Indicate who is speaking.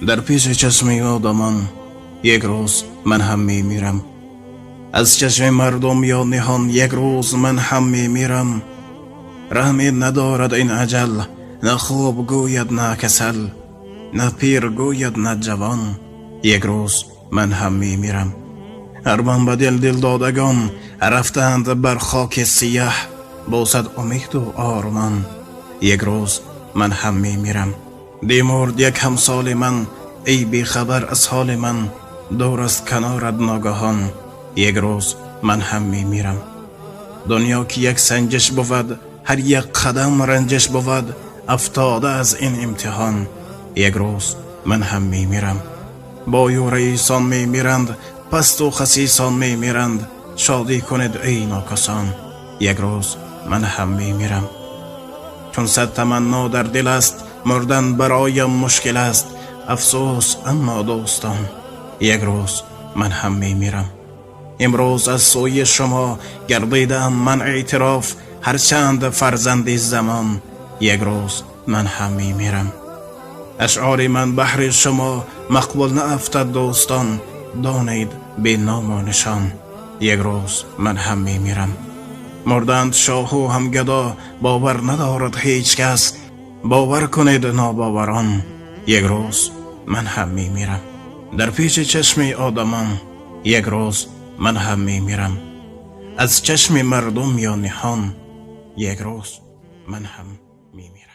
Speaker 1: در پیش چشم آدمان یک روز من هم میمیرم. از چشم مردم یا نهان یک روز من هم میمیرم. رحمی ندارد این اجل، نه خوب گوید نه کسل، نه پیر گوید نه جوان، یک روز من هم میمیرم. ارمان به دل دادگان رفتند بر خاک سیاه، با صد امید و آرمان، یک روز من هم میمیرم. مرد یک همسال من، ای بی خبر از حال من، دور از کنارت ناگهان، یک روز من هم میمیرم. دنیا که یک سنجش بود، هر یک قدم رنجش بود، افتاده از این امتحان، یک روز من هم میمیرم. بای و رئیسان میمیرند، پست و خسیسان میمیرند، شادی کنید ای ناکسان، یک روز من هم میمیرم. چون صد تمنا در دل است، مردن برایم مشکل است، افسوس اما دوستان، یک روز من هم میمیرم. امروز از سوی شما گردیدم من اعتراف، هرچند فرزند زمان، یک روز من هم میمیرم. اشعار من بهر شما مقبول نافتد دوستان، دانید بی نام و نشان، یک روز من هم میمیرم. مردند شاه و هم گدا، باور ندارد هیچ کس، باور کنید ناباوران، یک روز من هم میمیرم. در پیش چشم آدمان یک روز من هم میمیرم. از چشم مردم یا نهان، یک روز من هم میمیرم.